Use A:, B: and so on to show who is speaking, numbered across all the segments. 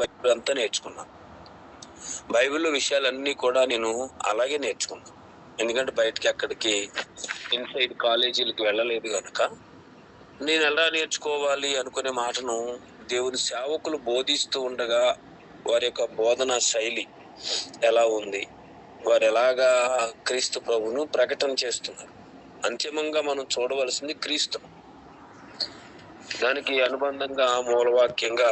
A: Bible అంతా నేర్చుకున్నాను. బైబిల్లో విషయాలన్నీ కూడా నేను అలాగే నేర్చుకున్నాను. ఎందుకంటే బయటికి అక్కడికి ఇన్సైడ్ కాలేజీలకు వెళ్ళలేదు కనుక నేను ఎలా నేర్చుకోవాలి అనుకునే మాటను దేవుని సేవకులు బోధిస్తూ ఉండగా వారి యొక్క బోధనా శైలి ఎలా ఉంది, వారు ఎలాగా క్రీస్తు ప్రభువును ప్రకటన చేస్తున్నారు. అంతిమంగా మనం చూడవలసింది క్రీస్తును. దానికి అనుబంధంగా మూలవాక్యంగా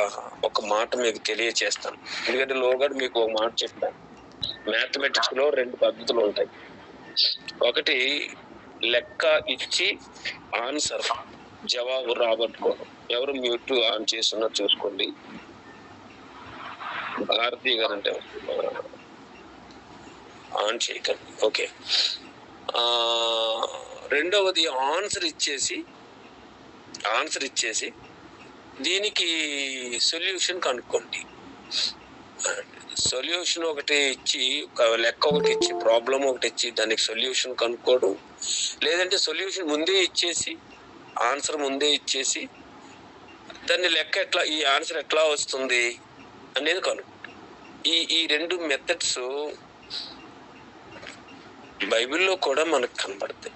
A: ఒక మాట మీకు తెలియచేస్తాను. ఎందుకంటే లోగడ మీకు ఒక మాట చెప్పాను. మ్యాథమెటిక్స్ లో 2 పద్ధతులు ఉంటాయి. ఒకటి లెక్క ఇచ్చి ఆన్సర్ జవాబు రాబట్టుకోవడం. ఎవరు మ్యూట్ ఆన్ చేస్తున్నా చూసుకోండి. భారతీయ గారు అంటే ఆన్ చేయకండి. ఓకే. రెండవది ఆన్సర్ ఇచ్చేసి దీనికి సొల్యూషన్ కనుక్కోండి. సొల్యూషన్ ఒకటి ఇచ్చి, లెక్క ఒకటి ఇచ్చి, ప్రాబ్లం ఒకటి ఇచ్చి దానికి సొల్యూషన్ కనుక్కోవడం, లేదంటే సొల్యూషన్ ముందే ఇచ్చేసి ఆన్సర్ ముందే ఇచ్చేసి దాన్ని లెక్క ఎట్లా, ఈ ఆన్సర్ ఎట్లా వస్తుంది అనేది కనుక్కోండి. ఈ 2 మెథడ్స్ బైబిల్లో కూడా మనకు కనబడతాయి.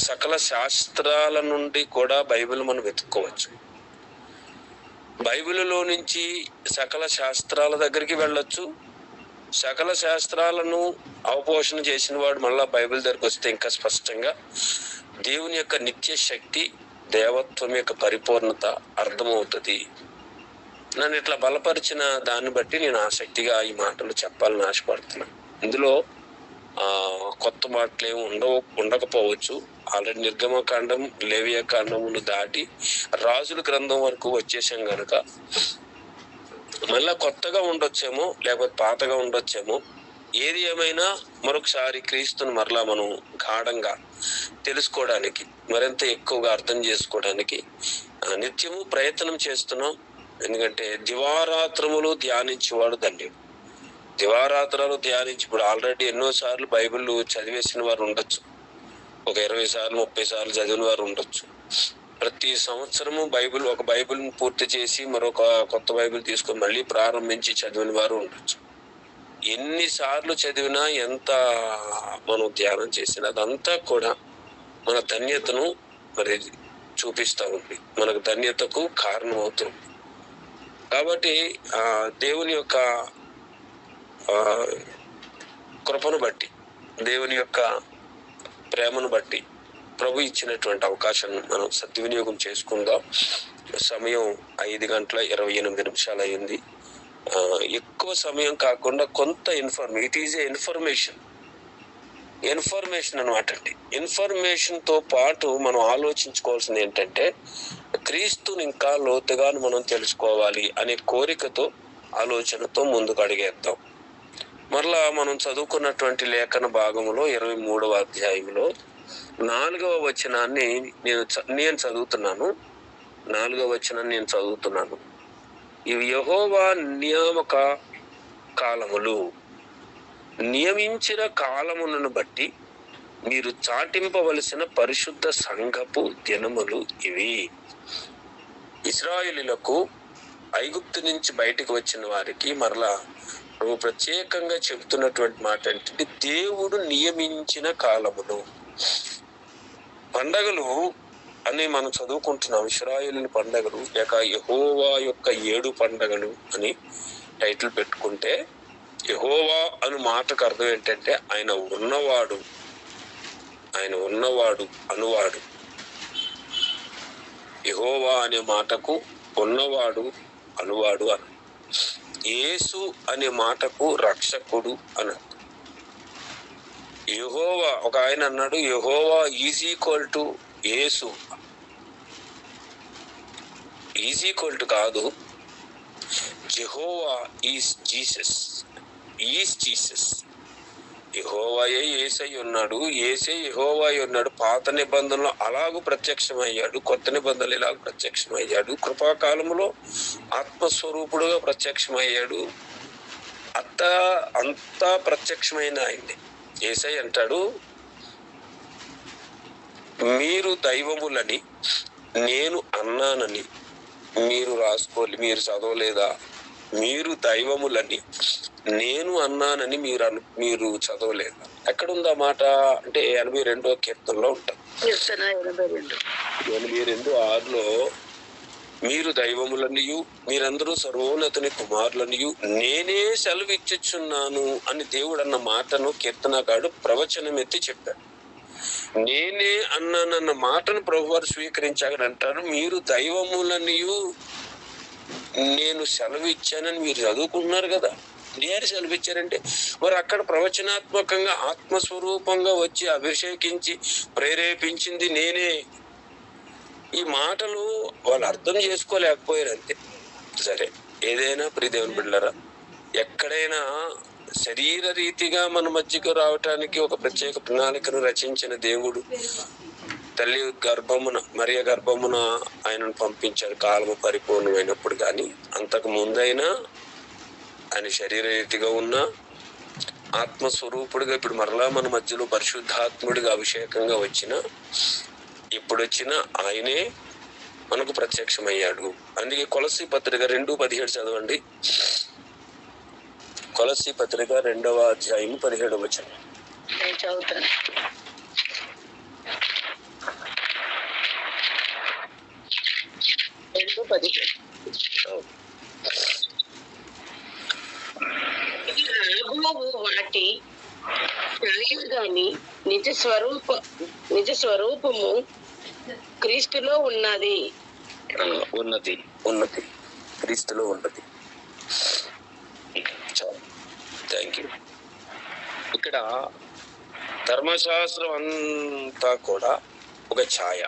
A: సకల శాస్త్రాల నుండి కూడా బైబిల్ మనం వెతుక్కోవచ్చు. బైబిల్లో నుంచి సకల శాస్త్రాల దగ్గరికి వెళ్ళొచ్చు. సకల శాస్త్రాలను అవపోషణ చేసిన వాడు మళ్ళా బైబిల్ దగ్గరికి వస్తే ఇంకా స్పష్టంగా దేవుని యొక్క నిత్య శక్తి, దేవత్వం యొక్క పరిపూర్ణత అర్థమవుతుంది. నన్ను ఇట్లా బలపరిచిన దాన్ని బట్టి నేను ఆసక్తిగా ఈ మాటలు చెప్పాలని ఆశపడుతున్నాను. ఇందులో కొత్త మాటలు ఏమి ఉండకపోవచ్చు. ఆల్రెడీ నిర్గమకాండం, లేవియా కాండమును దాటి రాజుల గ్రంథం వరకు వచ్చేసాం కనుక మళ్ళా కొత్తగా ఉండొచ్చేమో, లేకపోతే పాతగా ఉండొచ్చేమో. ఏది ఏమైనా మరొకసారి క్రీస్తుని మరలా మనం గాఢంగా తెలుసుకోవడానికి, మరింత ఎక్కువగా అర్థం చేసుకోవడానికి నిత్యము ప్రయత్నం చేస్తున్నాం. ఎందుకంటే దివారాత్రములు ధ్యానించేవాడు ధన్యుడు. దివారాత్రాలు ధ్యానించి, ఇప్పుడు ఆల్రెడీ ఎన్నోసార్లు బైబిల్ చదివేసిన వారు ఉండొచ్చు. ఒక 20 సార్లు 30 సార్లు చదివిన వారు ఉండొచ్చు. ప్రతి సంవత్సరము ఒక బైబిల్ని పూర్తి చేసి మరొక కొత్త బైబిల్ తీసుకొని మళ్ళీ ప్రారంభించి చదివిన వారు ఉండొచ్చు. ఎన్నిసార్లు చదివినా, ఎంత మనం ధ్యానం చేసినా అదంతా కూడా మన ధన్యతను మరి చూపిస్తూ ఉంది, మనకు ధన్యతకు కారణం అవుతుంది. కాబట్టి దేవుని యొక్క కృపను బట్టి, దేవుని యొక్క ప్రేమను బట్టి ప్రభు ఇచ్చినటువంటి అవకాశాన్ని మనం సద్వినియోగం చేసుకుందాం. సమయం 5:28 అయింది. ఎక్కువ సమయం కాకుండా కొంత ఇట్ ఈజ్ ఇన్ఫర్మేషన్ అనమాట అండి. ఇన్ఫర్మేషన్తో పాటు మనం ఆలోచించుకోవాల్సింది ఏంటంటే, క్రీస్తుని ఇంకా లోతుగా మనం తెలుసుకోవాలి అనే కోరికతో, ఆలోచనతో ముందుకు అడిగేద్దాం. మరలా మనం చదువుకున్నటువంటి లేఖన భాగంలో 23వ అధ్యాయంలో 4వ వచనాన్ని నేను చదువుతున్నాను. 4వ వచనాన్ని నేను చదువుతున్నాను. ఇవి యెహోవా నియామక కాలములు, నియమించిన కాలములను బట్టి మీరు చాటింపవలసిన పరిశుద్ధ సంఘపు దినములు ఇవి. ఇశ్రాయేలీయులకు ఐగుప్తు నుంచి బయటకు వచ్చిన వారికి మరలా నువ్వు ప్రత్యేకంగా చెబుతున్నటువంటి మాట ఏంటంటే, దేవుడు నియమించిన కాలములు. పండగలు అని మనం చదువుకుంటున్నాం. ఇశ్రాయేలు పండగలు లేక యెహోవా యొక్క 7 పండగలు అని టైటిల్ పెట్టుకుంటే, యెహోవా అను మాటకు అర్థం ఏంటంటే ఆయన ఉన్నవాడు అనువాడు. యెహోవా అనే మాటకు ఉన్నవాడు అనువాడు అని. యేసు అనే మాటకు రక్షకుడు అని. యెహోవా, ఒక ఆయన అన్నాడు, యెహోవా ఈజ్ ఈక్వల్ టు యేసు. ఈజ్ ఈక్వల్ టు కాదు, యెహోవా ఈజ్ జీసస్. యెహోవాయే యేసై ఉన్నాడు, యేసే యెహోవాయే ఉన్నాడు. పాత నిబంధనలో అలాగూ ప్రత్యక్షమయ్యాడు, కొత్త నిబంధనలు ఇలాగ ప్రత్యక్షమయ్యాడు, కృపాకాలంలో ఆత్మస్వరూపుడుగా ప్రత్యక్షమయ్యాడు. అంతా ప్రత్యక్షమైన ఆయన్ని. యేసై అంటాడు, మీరు దైవములని నేను అన్నానని మీరు రాసుకోవాలి. మీరు చదవలేదా? మీరు దైవములని నేను అన్నానని మీరు చదవలేదు. ఎక్కడుందా మాట అంటే 82వ కీర్తనలో ఉంటాం. 82:6లో మీరు దైవములనియు మీరందరూ సర్వోన్నతుని కుమారులనియు నేనే సెలవిచ్చుచున్నాను అని దేవుడు అన్న మాటను కీర్తనకారుడు ప్రవచనం ఎత్తి చెప్పాడు. నేనే అన్నానన్న మాటను ప్రభువారు స్వీకరించాలని అంటారు. మీరు దైవములనియు నేను సెలవు ఇచ్చానని మీరు చదువుకుంటున్నారు కదా. నేను సెలవిచ్చారంటే మరి అక్కడ ప్రవచనాత్మకంగా ఆత్మస్వరూపంగా వచ్చి అభిషేకించి ప్రేరేపించింది నేనే. ఈ మాటలు వాళ్ళు అర్థం చేసుకోలేకపోయారు అంతే. సరే, ఏదైనా ప్రియదేవుని బిడ్డలారా, ఎక్కడైనా శరీర రీతిగా మన మధ్యకు రావటానికి ఒక ప్రత్యేక ప్రణాళికను రచించిన దేవుడు తల్లి గర్భమున మరియ గర్భమున ఆయనను పంపించాడు కాలము పరిపూర్ణమైనప్పుడు. కానీ అంతకు ముందైనా ఆయన శరీర రీతిగా ఉన్న ఆత్మస్వరూపుడిగా ఇప్పుడు మరలా మన మధ్యలో పరిశుద్ధాత్ముడిగా అభిషేకంగా వచ్చిన ఇప్పుడు వచ్చిన ఆయనే మనకు ప్రత్యక్షమయ్యాడు. అందుకే కొలస్సీ పత్రిక 2:17 చదవండి. కొలస్సీ పత్రిక 2వ అధ్యాయం 17వ వచనం.
B: నేను చదువుతాను. వాటి గాని నిజ స్వరూపము క్రీస్తులో ఉన్నది.
A: ఉన్నది క్రీస్తులో ఉన్నది. Thank you. ఇక్కడ ధర్మశాస్త్రం అంతా కూడా ఒక ఛాయ.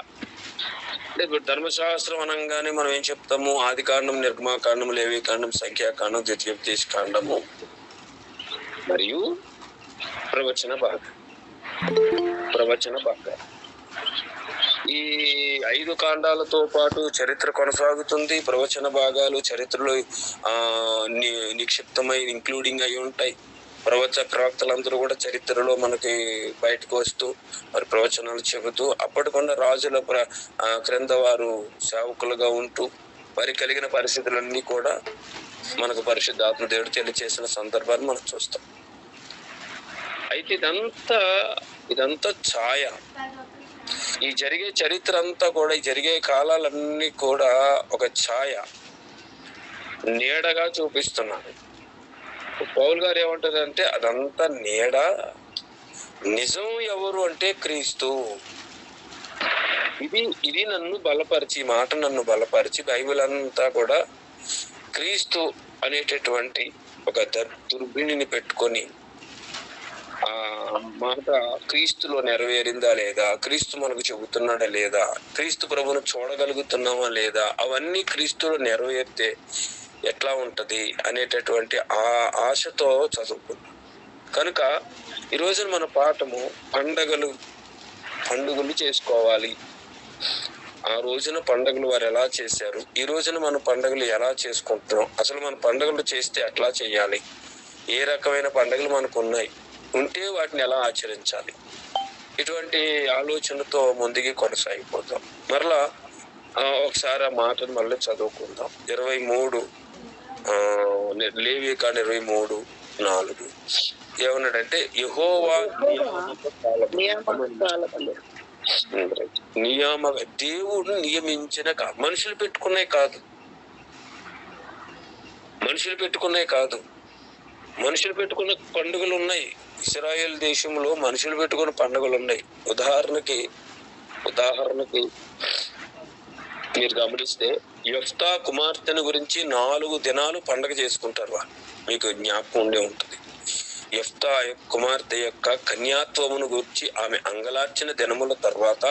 A: అంటే ఇప్పుడు ధర్మశాస్త్రం అనగానే మనం ఏం చెప్తాము? ఆది కాండం, నిర్గమాకాండం, లేవీకాండం, సంఖ్యాకాండం, ద్వితీయోపదేశ కాండము మరియు ప్రవచన భాగం. ఈ 5 కాండాలతో పాటు చరిత్ర కొనసాగుతుంది. ప్రవచన భాగాలు చరిత్రలో నిక్షిప్తమై ఇంక్లూడింగ్ అయి ఉంటాయి. ప్రవక్తలందరూ కూడా చరిత్రలో మనకి బయటకు వస్తూ మరి ప్రవచనాలు చెబుతూ అప్పటికొన్న రాజుల క్రింద వారు సేవకులుగా ఉంటూ వారి కలిగిన పరిస్థితులన్నీ కూడా మనకు పరిశుద్ధాత్మ దేవుడు తెలియచేసిన సందర్భాన్ని మనం చూస్తాం. అయితే ఇదంతా ఛాయ. ఈ జరిగే చరిత్ర అంతా కూడా, ఈ జరిగే కాలాలన్నీ కూడా ఒక ఛాయ, నీడగా చూపిస్తున్నారు. పౌలు గారు ఏమంటారంటే అదంతా నీడ, నిజం ఎవరు అంటే క్రీస్తు. ఇది నన్ను బలపరిచి, మాట నన్ను బలపరిచి బైబిల్ అంతా కూడా క్రీస్తు అనేటటువంటి ఒక దుర్బిణిని పెట్టుకొని ఆ మాట క్రీస్తులో నెరవేరిందా లేదా, క్రీస్తు మనకు చెబుతున్నాడా లేదా, క్రీస్తు ప్రభువును చూడగలుగుతున్నామా లేదా, అవన్నీ క్రీస్తులో నెరవేరితే ఎట్లా ఉంటది అనేటటువంటి ఆ ఆశతో చదువుకున్నాం. కనుక ఈ రోజున మన పాఠము పండుగలు చేసుకోవాలి. ఆ రోజున పండుగలు వారు ఎలా చేశారు, ఈ రోజున మన పండుగలు ఎలా చేసుకుంటున్నాం, అసలు మన పండుగలు చేస్తే ఎట్లా చేయాలి, ఏ రకమైన పండుగలు మనకు ఉన్నాయి, ఉంటే వాటిని ఎలా ఆచరించాలి, ఇటువంటి ఆలోచనతో ముందుకి కొనసాగిపోతాం. మరలా ఒకసారి ఆ మాటను మళ్ళీ చదువుకుందాం. 23 లేవీకాండం 23:4 ఏమన్నాడంటే యెహోవా దేవుడు నియమించిన మనుషులు పెట్టుకున్నాయి కాదు. మనుషులు పెట్టుకున్న పండుగలు ఉన్నాయి. ఇశ్రాయేల్ దేశంలో మనుషులు పెట్టుకున్న పండుగలు ఉన్నాయి. ఉదాహరణకి మీరు గమనిస్తే యెఫ్తా కుమార్తెను గురించి 4 దినాలు పండుగ చేసుకుంటారు వాళ్ళు. మీకు జ్ఞాపకం ఉండే ఉంటుంది. యెఫ్తా కుమార్తె యొక్క కన్యాత్వమును గురించి ఆమె అంగలార్చిన దినముల తర్వాత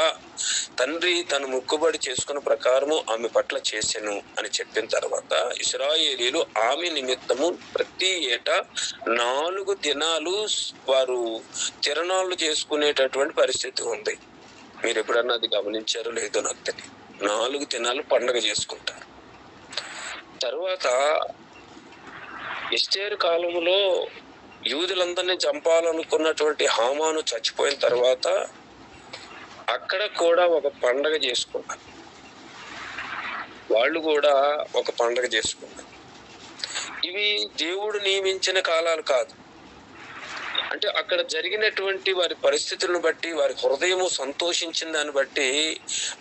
A: తండ్రి తను మొక్కుబడి చేసుకున్న ప్రకారము ఆమె పట్ల చేసెను అని చెప్పిన తర్వాత ఇశ్రాయేలీలు ఆమె నిమిత్తము ప్రతి ఏటా 4 దినాలు వారు తిరణాలు చేసుకునేటటువంటి పరిస్థితి ఉంది. మీరు ఎప్పుడన్నా అది గమనించారో లేదో నాకు తెలియదు. 4 దినాలు పండుగ చేసుకుంటారు. తర్వాత ఎస్తేరు కాలంలో యూదులందరినీ చంపాలనుకున్నటువంటి హామాను చచ్చిపోయిన తర్వాత అక్కడ కూడా ఒక పండగ చేసుకున్నారు. వాళ్ళు కూడా ఒక పండగ చేసుకున్నారు. ఇవి దేవుడు నియమించిన కాలాలు కాదు. అంటే అక్కడ జరిగినటువంటి వారి పరిస్థితులను బట్టి, వారి హృదయము సంతోషించిన దాన్ని బట్టి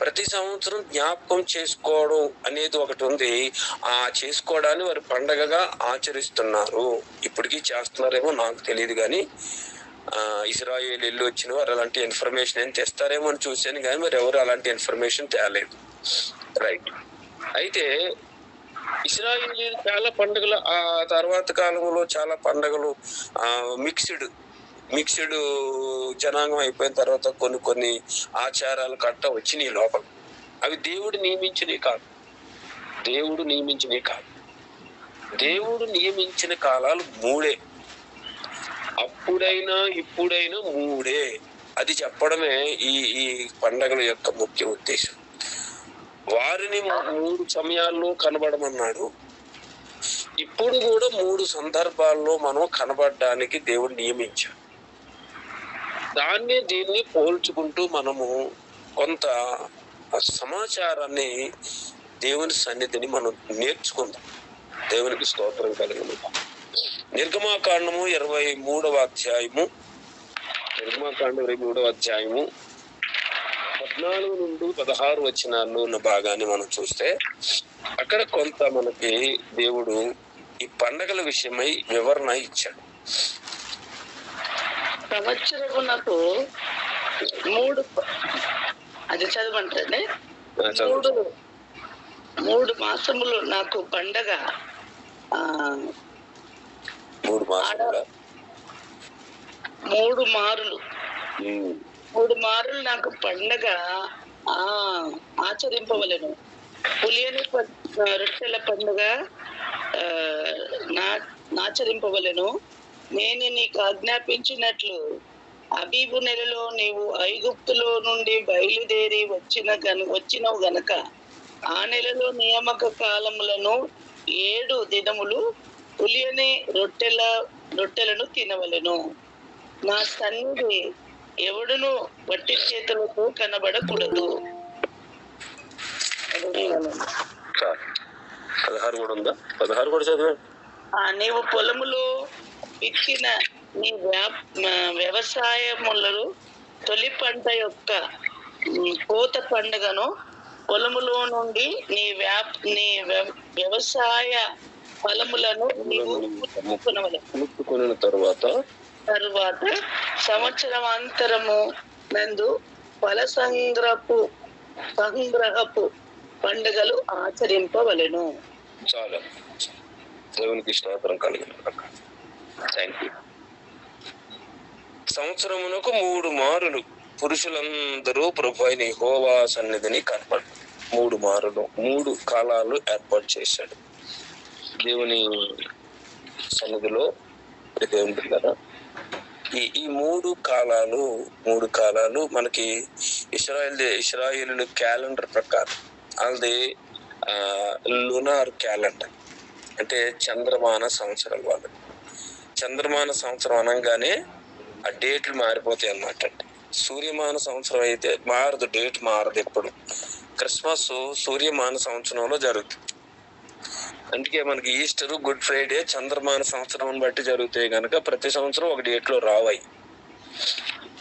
A: ప్రతి సంవత్సరం జ్ఞాపకం చేసుకోవడం అనేది ఒకటి ఉంది. ఆ చేసుకోవడాన్ని వారి పండగగా ఆచరిస్తున్నారు. ఇప్పటికీ చేస్తున్నారేమో నాకు తెలియదు, కానీ ఇజ్రాయేల్ వెళ్ళి వచ్చిన వారు అలాంటి ఇన్ఫర్మేషన్ ఏం తెస్తారేమో అని చూశాను, కానీ మరి ఎవరు అలాంటి ఇన్ఫర్మేషన్ తేలేదు. రైట్. అయితే ఇశ్రాయేలీయులు చాలా పండుగలు, ఆ తర్వాత కాలంలో చాలా పండుగలు మిక్స్డ్ జనాంగం అయిపోయిన తర్వాత కొన్ని ఆచారాలు కట్ట వచ్చినాయి లోపల. అవి దేవుడు నియమించినవి కాదు. దేవుడు నియమించిన కాలాలు 3. అప్పుడైనా ఇప్పుడైనా 3. అది చెప్పడమే ఈ పండగల యొక్క ముఖ్య ఉద్దేశం. వారిని 3 సమయాల్లో కనబడమన్నాడు. ఇప్పుడు కూడా 3 సందర్భాల్లో మనం కనబడడానికి దేవుడు నియమించాడు. దీన్ని పోల్చుకుంటూ మనము కొంత సమాచారాన్ని దేవుని సన్నిధిని మనం నేర్చుకుందాం. దేవునికి స్తోత్రం కలుగును. నిర్గమాకాండము 23వ అధ్యాయము 14 నుండి 16 వచనాల్లో ఉన్న భాగాన్ని మనం చూస్తే అక్కడ కొంత మనకి దేవుడు ఈ పండగల విషయమై వివరణ ఇచ్చాడు.
B: సంవత్సరమునకు 3 అది చదవమంటే 3 మాసములు నాకు పండగ.
A: 3 మాసాలు
B: 3 మారులు 3 మారులు నాకు పండగ ఆచరింపవలెను. పులియని రొట్టెల పండుగ నాచరింపవలెను. నేను నీకు ఆజ్ఞాపించినట్లు అబీబు నెలలో నీవు ఐగుప్తులో నుండి బయలుదేరి వచ్చినవు గనక ఆ నెలలో నియామక కాలములను 7 దినములు పులియని రొట్టెలను తినవలెను. నా సన్నిధి ఎవడును వట్టి చేతులతో కనబడకూడదు.
A: 16 కూడా ఉందా? 16 కూడా చదివాడు.
B: నీవు పొలములో విత్తిన నీ వ్యవసాయములలో తొలి పంట యొక్క కోత పండుగను పొలములో నుండి నీ వ్యవసాయ ఫలములను నీవు
A: ముట్టుకొనిన తరువాత
B: సంవత్సరాంతరము నందు ఫల సంగ్రహపు పండుగలు ఆచరింపవలెను.
A: చాలా దేవునికి స్తోత్రం కలిగిన. Thank you. సంవత్సరమునకు 3 మారులు పురుషులందరూ ప్రభు అయిన యెహోవా సన్నిధిని కనపడు. 3 మారులు 3 కాలాలు ఏర్పాటు చేశాడు దేవుని సన్నిధిలో. దేవుని కదా ఈ 3 కాలాలు మనకి ఇశ్రాయేలు క్యాలెండర్ ప్రకారం, వాళ్ళది లునార్ క్యాలెండర్, అంటే చంద్రమాన సంవత్సరం. వాళ్ళు చంద్రమాన సంవత్సరం అనగానే ఆ డేట్లు మారిపోతాయి అన్నమాట. సూర్యమాన సంవత్సరం అయితే మారదు, డేట్ మారదు. ఎప్పుడు క్రిస్మస్ సూర్యమాన సంవత్సరంలో జరుగుతుంది. అందుకే మనకి ఈస్టర్, గుడ్ ఫ్రైడే చంద్రమాన సంవత్సరం బట్టి జరుగుతాయి కనుక ప్రతి సంవత్సరం ఒక డేట్ లో రావాయి.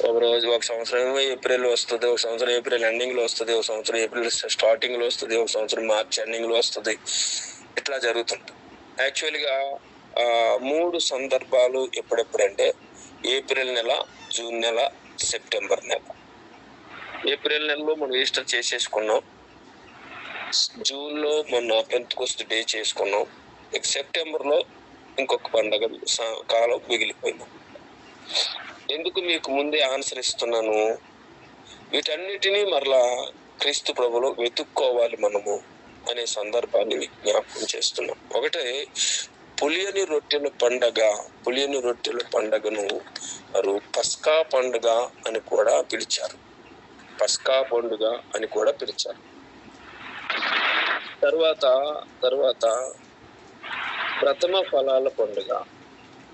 A: ఒక రోజు ఒక సంవత్సరం ఏప్రిల్ వస్తుంది, ఒక సంవత్సరం ఏప్రిల్ ఎండింగ్ లో వస్తుంది, ఒక సంవత్సరం ఏప్రిల్ స్టార్టింగ్ లో వస్తుంది, ఒక సంవత్సరం మార్చ్ ఎండింగ్ లో వస్తుంది. ఇట్లా జరుగుతుంది. యాక్చువల్గా 3 సందర్భాలు ఎప్పుడెప్పుడంటే ఏప్రిల్ నెల, జూన్ నెల, సెప్టెంబర్ నెల. ఏప్రిల్ నెలలో మనం ఈస్టర్ చేసేసుకున్నాం. జూన్ లో మొన్న పెంతెకోస్తు డే చేసుకున్నాం. సెప్టెంబర్ లో ఇంకొక పండగ కాలం మిగిలిపోయింది. ఎందుకు మీకు ముందే ఆన్సర్ ఇస్తున్నాను, వీటన్నిటినీ మరలా క్రీస్తు ప్రభులో వెతుక్కోవాలి మనము అనే సందర్భాన్ని జ్ఞాపకం చేస్తున్నాం. ఒకటే పులియని రొట్టెల పండగను వారు పస్కా పండుగ అని కూడా పిలిచారు. తర్వాత ప్రథమ ఫలాల పండుగ,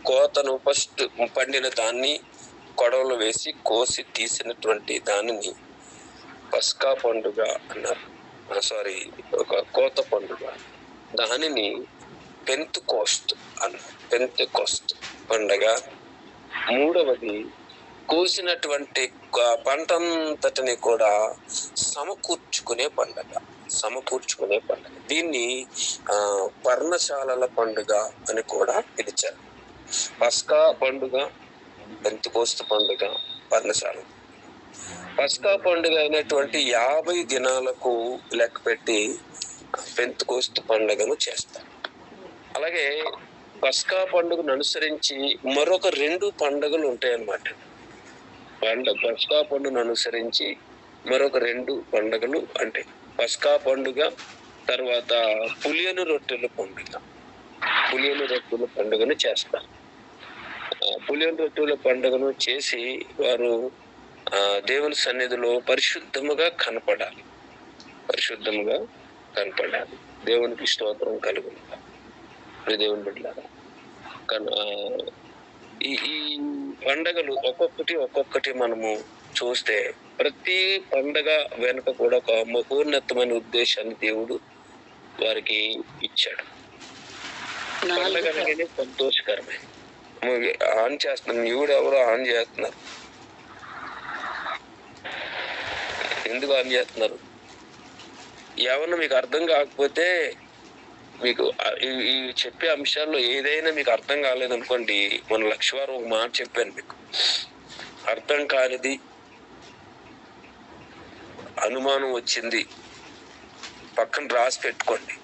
A: కోతను ఫస్ట్ పండిన దాన్ని కొడవలు వేసి కోసి తీసినటువంటి దానిని పస్కా పండుగ అన్నారు. ఒక కోత పండుగ. దానిని పెంతెకోస్తు పెంతెకోస్తు పండగ. మూడవది కోసినటువంటి పంటంతటిని కూడా సమకూర్చుకునే పండగ. దీన్ని పర్ణశాలల పండుగ అని కూడా పిలిచారు. పస్కా పండుగ, పెంతెకోస్తు పండుగ, పర్ణశాల. పస్కా పండుగ అయినటువంటి 50 దినాలకు లెక్క పెట్టి పెంతెకోస్తు పండుగను చేస్తారు. అలాగే పస్కా పండుగను అనుసరించి మరొక 2 పండుగలు ఉంటాయన్నమాట. పస్కా పండుగను అనుసరించి మరొక 2 పండుగలు అంటే పస్కా పండుగ, తర్వాత పులియని రొట్టెల పండుగను చేస్తారు. పులియని రొట్టెల పండుగను చేసి వారు దేవుని సన్నిధిలో పరిశుద్ధముగా కనపడాలి. దేవునికి స్తోత్రం కలుగును. దేవుని బిడ్డలారా, ఈ పండగలు ఒక్కొక్కటి మనము చూస్తే ప్రతి పండగ వెనుక కూడా ఒక మహోన్నతమైన ఉద్దేశాన్ని దేవుడు వారికి ఇచ్చాడు. పండగ అనగానే సంతోషకరమే. ఆన్ చేస్తున్నాను, ఈవిడ ఎవరో ఆన్ చేస్తున్నారు. ఎందుకు ఆన్ చేస్తున్నారు? ఏమన్నా మీకు అర్థం కాకపోతే, మీకు ఈ చెప్పే అంశాల్లో ఏదైనా మీకు అర్థం కాలేదనుకోండి, మన లక్ష్యవారం ఒక మాట చెప్పాను మీకు. అర్థం కానిది, అనుమానం వచ్చింది, పక్కన రాసి పెట్టుకోండి.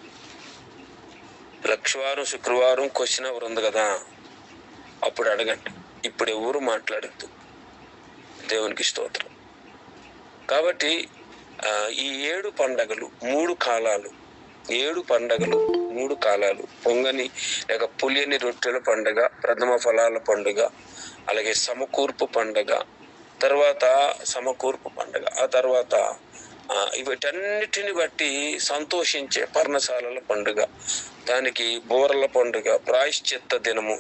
A: లక్ష్యవారం శుక్రవారం క్వశ్చన్ అవర్ ఉంది కదా, అప్పుడు అడగండి. ఇప్పుడు ఎవరు మాట్లాడద్దు. దేవునికి స్తోత్రం. కాబట్టి ఈ 7 పండగలు 3 కాలాలు, 7 పండగలు 3 కాలాలు, పొంగని లేక పులియని రొట్టెల పండుగ, ప్రథమ ఫలాల పండుగ, అలాగే సమకూర్పు పండుగ, ఆ తర్వాత వీటన్నిటిని బట్టి సంతోషించే పర్ణశాలల పండుగ, దానికి బోరల పండుగ, ప్రాయశ్చిత్త దినము,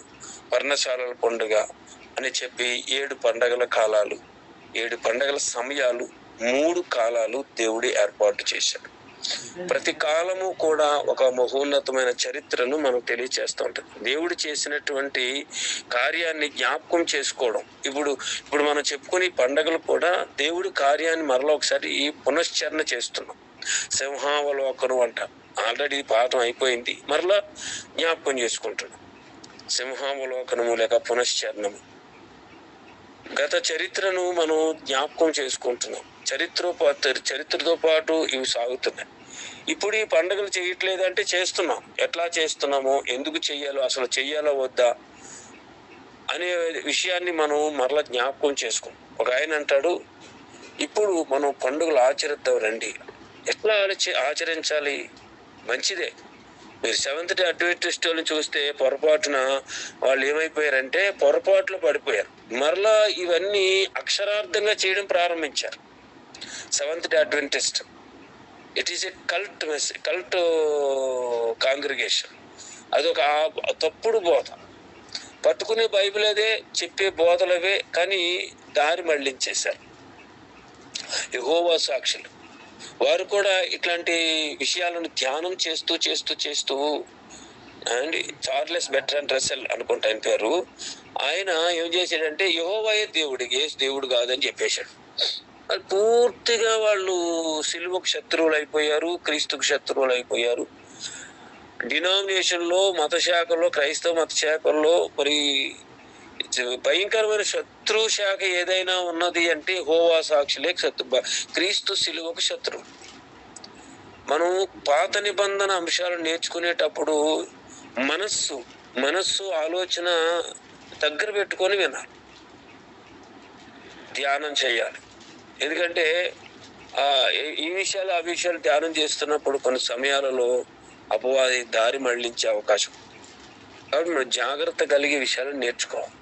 A: పర్ణశాలల పండుగ అని చెప్పి 7 పండగల కాలాలు, 7 పండగల సమయాలు, 3 కాలాలు దేవుడి ఏర్పాటు చేశాడు. ప్రతి కాలము కూడా ఒక మహోన్నతమైన చరిత్రను మనకు తెలియచేస్తూ ఉంటుంది. దేవుడు చేసినటువంటి కార్యాన్ని జ్ఞాపకం చేసుకోవడం. ఇప్పుడు మనం చెప్పుకునే పండగలు కూడా దేవుడి కార్యాన్ని మరలా ఒకసారి పునశ్చరణ చేస్తున్నాం. సింహావలోకనం అంట, ఆల్రెడీ పాఠం అయిపోయింది, మరలా జ్ఞాపకం చేసుకుంటున్నాం. సింహావలోకనము లేక పునశ్చరణము. గత చరిత్రను మనం జ్ఞాపకం చేసుకుంటున్నాం. చరిత్రతో పాటు ఇవి సాగుతున్నాయి. ఇప్పుడు ఈ పండుగలు చేయట్లేదంటే చేస్తున్నాం. ఎట్లా చేస్తున్నామో, ఎందుకు చెయ్యాలో, అసలు చెయ్యాలా వద్దా అనే విషయాన్ని మనం మరలా జ్ఞాపకం చేసుకున్నాం. ఒక ఆయన అంటాడు, ఇప్పుడు మనం పండుగలు ఆచరిద్దాం రండి. ఎట్లా ఆచరించాలి? మంచిదే. మీరు సెవెంత్ డే అడ్వెంటిస్ట్ వాళ్ళని చూస్తే పొరపాటున వాళ్ళు ఏమైపోయారంటే పొరపాట్లు పడిపోయారు. మరలా ఇవన్నీ అక్షరార్థంగా చేయడం ప్రారంభించారు. Seventh day Adventist it is a cult congregation. అదొక తప్పుడు బోధ. పట్టుకునే బైబిల్ అదే, చెప్పే బోధలవే, కానీ దారి మళ్లించేశారు. యెహోవా సాక్షులు వారు కూడా ఇట్లాంటి విషయాలను ధ్యానం చేస్తూ అండ్ చార్లెస్ బెర్ట్రాండ్ రస్సెల్ అనుకుంటా ఆయన పేరు, ఆయన ఏం చేశాడంటే యెహోవాయే దేవుడు కాదని చెప్పేశాడు. అది పూర్తిగా వాళ్ళు సిలువకు శత్రువులు అయిపోయారు, క్రీస్తుకు శత్రువులు అయిపోయారు. డినామినేషన్ లో, మత శాఖలో, క్రైస్తవ మత శాఖల్లో మరి భయంకరమైన శత్రు శాఖ ఏదైనా ఉన్నది అంటే యెహోవా సాక్షులే క్రీస్తు సిలువకు శత్రువు. మనం పాత నిబంధన అంశాలు నేర్చుకునేటప్పుడు మనస్సు ఆలోచన దగ్గర పెట్టుకొని వినాలి, ధ్యానం చేయాలి. ఎందుకంటే ఈ విషయాలు ఆ విషయాలు ధ్యానం చేస్తున్నప్పుడు కొన్ని సమయాలలో అపవాది దారి మళ్లించే అవకాశం. కాబట్టి మనం జాగ్రత్త కలిగే విషయాలను నేర్చుకోవాలి.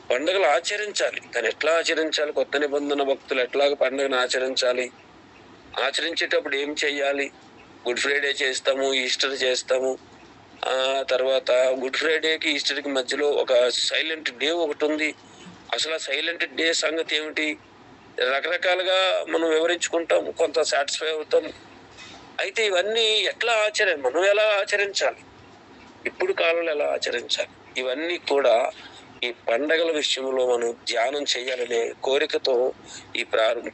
A: పండుగలు ఆచరించాలి, కానీ ఎట్లా ఆచరించాలి? కొత్త నిబంధన భక్తులు ఎట్లాగ పండుగను ఆచరించేటప్పుడు ఏం చెయ్యాలి? గుడ్ ఫ్రైడే చేస్తాము, ఈస్టర్ చేస్తాము. తర్వాత గుడ్ ఫ్రైడేకి ఈస్టర్కి మధ్యలో ఒక సైలెంట్ డే ఒకటి ఉంది. అసలు ఆ సైలెంట్ డే సంగతి ఏమిటి? రకరకాలుగా మనం వివరించుకుంటాము, కొంత సాటిస్ఫై అవుతాము. అయితే ఇవన్నీ ఎట్లా మనం ఎలా ఆచరించాలి? ఇప్పుడు కాలంలో ఎలా ఆచరించాలి, ఇవన్నీ కూడా ఈ పండగల విషయంలో మనం ధ్యానం చేయాలనే కోరికతో ఈ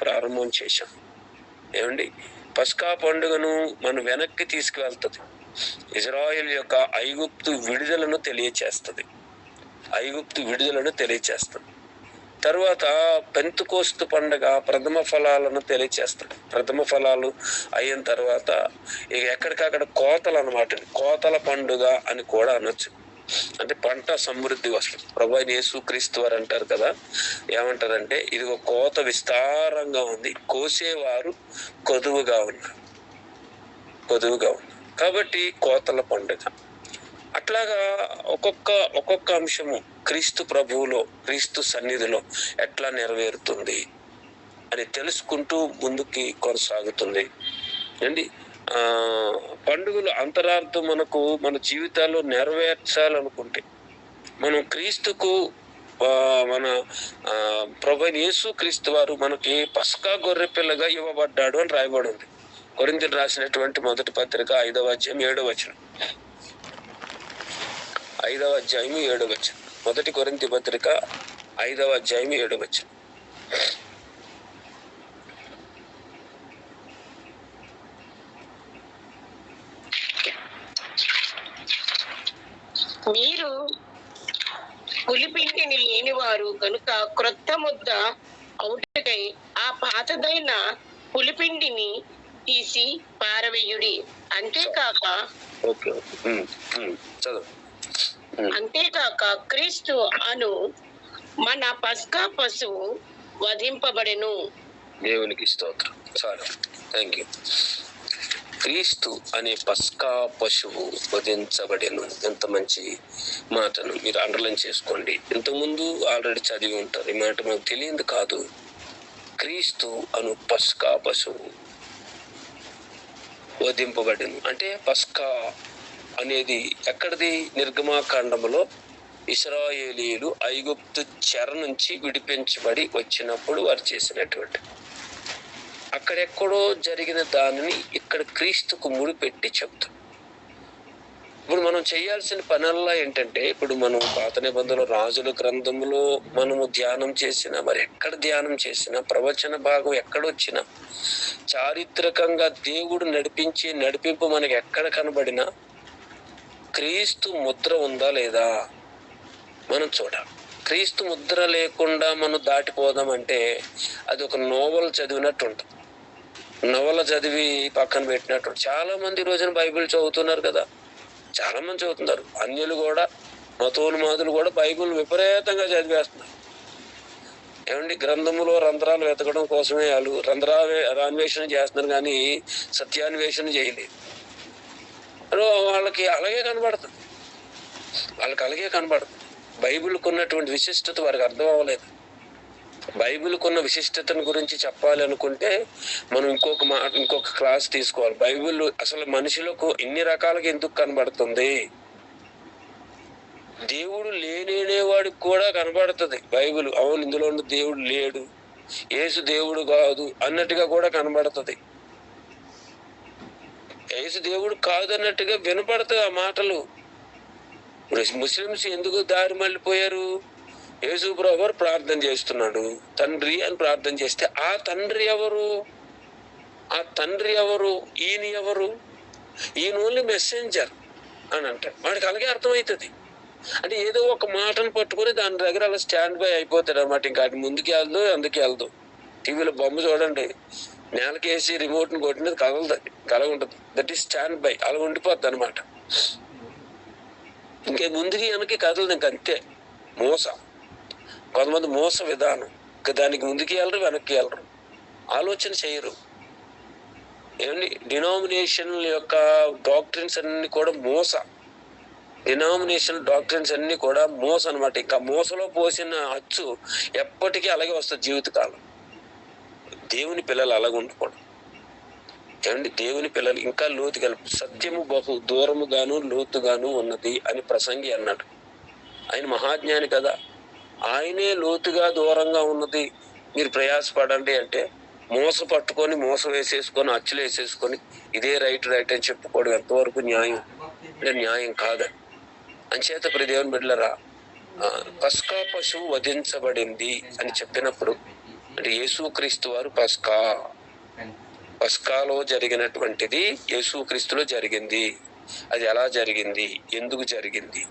A: ప్రారంభం చేశాం. ఏమండి, పస్కా పండుగను మనం వెనక్కి తీసుకువెళ్తుంది. ఇజ్రాయెల్ యొక్క ఐగుప్తు విడుదలను తెలియచేస్తుంది. తరువాత పెంతుకోస్తు పండుగ ప్రథమ ఫలాలను తెలియచేస్తాడు. ప్రథమ ఫలాలు అయిన తర్వాత ఇక ఎక్కడికక్కడ కోతలు అన్నమాట. కోతల పండుగ అని కూడా అనొచ్చు. అంటే పంట సమృద్ధి వస్తుంది. ప్రభువైన యేసుక్రీస్తు వారు అంటారు కదా, ఏమంటారంటే ఇదిగో కోత విస్తారంగా ఉంది, కోసేవారు కొదువుగా ఉన్నారు. కాబట్టి కోతల పండుగ. అట్లాగా ఒక్కొక్క అంశము క్రీస్తు ప్రభువులో, క్రీస్తు సన్నిధిలో ఎట్లా నెరవేరుతుంది అని తెలుసుకుంటూ ముందుకి కొనసాగుతుంది అండి. పండుగలు అంతరార్థం మన జీవితాల్లో నెరవేర్చాలనుకుంటే మనం క్రీస్తుకు మన ప్రభువైన యేసుక్రీస్తు వారు మనకి పస్కా గొర్రె పిల్లగా ఇవ్వబడ్డాడు అని రాయబడి ఉంది. కొరింథీయులకు రాసినటువంటి మొదటి పత్రిక 5వ అధ్యాయం 7వ వచనం. 5వ అధ్యాయం 7వ వచనం. మొదటి కొరింథీ పత్రిక 5వ అధ్యాయం 7వ వచనం.
B: మీరు పులిపిండిని లేనివారు కనుక క్రొత్త ముద్ద అవుటకై ఆ పాతదైన పులిపిండిని తీసి పారవేయుడి. అంతేకాక క్రీస్తు అను మన పస్కా పశువు వధింపబడెను.
A: దేవునికి స్తోత్రం. చాలా థ్యాంక్ యూ. క్రీస్తు అనే పస్కా పశువు వధించబడెను. ఎంత మంచి మాటను మీరు అండర్లైన్ చేసుకోండి. ఇంతకుముందు ఆల్రెడీ చదివి ఉంటారు. ఈ మాట మనకు తెలియదు కాదు. క్రీస్తు అను పస్కా పశువు వధింపబడెను. అంటే పస్కా అనేది ఎక్కడిది? నిర్గమాకాండములో ఇశ్రాయేలీయులు ఐగుప్తు చెర నుంచి విడిపించబడి వచ్చినప్పుడు వారు చేసినటువంటి, అక్కడెక్కడో జరిగిన దానిని ఇక్కడ క్రీస్తుకు ముడిపెట్టి చెప్తాం. ఇప్పుడు మనం చేయాల్సిన పనల్లా ఏంటంటే, ఇప్పుడు మనం పాత నిబంధనలు రాజుల గ్రంథంలో మనము ధ్యానం చేసినా, మరి ఎక్కడ ధ్యానం చేసినా, ప్రవచన భాగం ఎక్కడొచ్చినా, చారిత్రకంగా దేవుడు నడిపింపు మనకి ఎక్కడ కనబడినా క్రీస్తు ముద్ర ఉందా లేదా మనం చూడాలి. క్రీస్తు ముద్ర లేకుండా మనం దాటిపోదామంటే అది ఒక నోవెల్ చదివినట్టు ఉంటుంది. నవల చదివి పక్కన పెట్టినట్టు. చాలా మంది రోజున బైబిల్ చదువుతున్నారు కదా, చాలా మంది చదువుతున్నారు. అన్యులు కూడా, మతోన్మాదులు కూడా బైబిల్ విపరీతంగా చదివేస్తున్నారు. ఏమండి, గ్రంథములో రంధ్రాలు వెతకడం కోసమే వాళ్ళు అన్వేషణ చేస్తున్నారు, కానీ సత్యాన్వేషణ చేయలేదు. వాళ్ళకి అలాగే కనబడుతుంది. బైబిల్కు ఉన్నటువంటి విశిష్టత వారికి అర్థం అవ్వలేదు. బైబిల్కు ఉన్న విశిష్టతను గురించి చెప్పాలి అనుకుంటే మనం ఇంకొక క్లాస్ తీసుకోవాలి. బైబిల్ అసలు మనుషులకు ఇన్ని రకాలుగా ఎందుకు కనబడుతుంది? దేవుడు లేనేవాడికి కూడా కనబడుతుంది బైబిల్. అవును, ఇందులో ఉన్న దేవుడు లేడు, యేసు దేవుడు కాదు అన్నట్టుగా కూడా కనబడుతుంది. యేసు దేవుడు కాదు అన్నట్టుగా వినపడుతుంది ఆ మాటలు. ముస్లిమ్స్ ఎందుకు దారి మళ్ళీపోయారు? యేసు ప్రభువు ప్రార్థన చేస్తున్నాడు, తండ్రి అని ప్రార్థన చేస్తే ఆ తండ్రి ఎవరు? ఈయన ఎవరు? ఈయన ఓన్లీ మెసెంజర్ అని అంటాడు. వాడికి అలాగే అర్థమవుతుంది. అంటే ఏదో ఒక మాటను పట్టుకుని దాని దగ్గర అలా స్టాండ్ బై అయిపోతాడు అనమాట. ఇంకా అది ముందుకు వెళ్దు, అందుకు వెళ్దు. టీవీలో బొమ్మ చూడండి, నేలకేసి రిమోట్ ని కొట్టినది కలగ ఉంటుంది. That is stand by. అలా ఉండిపోద్ది అనమాట. ఇంకే ముందుకి వెనక్కి కదలదు, ఇంక అంతే. కొంతమంది మోస విధానం. ఇంకా దానికి ముందుకి వెళ్ళరు, వెనక్కి వెళ్ళరు, ఆలోచన చేయరు. ఏమండి, డినామినేషన్ యొక్క డాక్ట్రిన్స్ అన్ని కూడా మోస అనమాట. ఇంకా మోసలో పోసిన అచ్చు ఎప్పటికీ అలాగే వస్తుంది జీవితకాలం. దేవుని పిల్లలు అలాగ ఉండకూడదు. ఏమండి, దేవుని పిల్లలు ఇంకా లోతుగా, సత్యము బహు దూరముగాను లోతుగాను ఉన్నది అని ప్రసంగి అన్నాడు. ఆయన మహాజ్ఞాని కదా, ఆయనే లోతుగా దూరంగా ఉన్నది మీరు ప్రయాసపడండి అంటే, మోస వేసేసుకొని అచ్చులు వేసేసుకొని ఇదే రైట్ అని చెప్పుకోవడం ఎంతవరకు న్యాయం? న్యాయం కాదని. అంచేత ప్రియ దేవుని బిడ్డలారా, పస్కా పశువు వధించబడింది అని చెప్పినప్పుడు అంటే యేసుక్రీస్తు వారు పస్కాలో జరిగినటువంటిది యేసుక్రీస్తులో జరిగింది. అది ఎలా జరిగింది, ఎందుకు జరిగింది,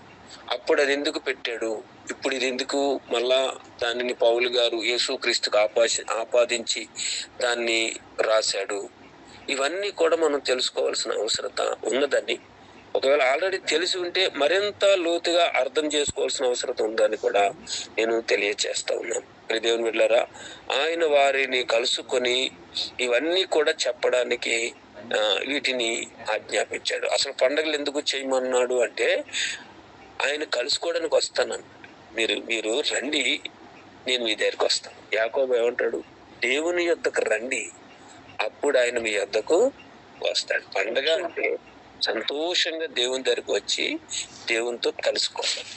A: అప్పుడు అది ఎందుకు పెట్టాడు, ఇప్పుడు ఇది ఎందుకు మళ్ళా దానిని పౌలు గారు యేసుక్రీస్తుకు ఆపాదించి దాన్ని రాశాడు, ఇవన్నీ కూడా మనం తెలుసుకోవాల్సిన అవసరత ఉన్నదని, ఒకవేళ ఆల్రెడీ తెలిసి ఉంటే మరింత లోతుగా అర్థం చేసుకోవాల్సిన అవసరం ఉందని కూడా నేను తెలియచేస్తా ఉన్నాను. దేవుని బిడ్డలారా, ఆయన వారిని కలుసుకొని ఇవన్నీ కూడా చెప్పడానికి వీటిని ఆజ్ఞాపించాడు. అసలు పండుగలు ఎందుకు చేయమన్నాడు అంటే ఆయన కలుసుకోవడానికి వస్తానన్నాడు. మీరు రండి, నేను మీ దగ్గరికి వస్తాను. యాకోబు ఏమంటాడు, దేవుని యొద్దకు రండి, అప్పుడు ఆయన మీ యొద్దకు వస్తాడు. పండగ అంటే సంతోషంగా దేవుని దగ్గరికి వచ్చి దేవునితో కలుసుకోవాలి.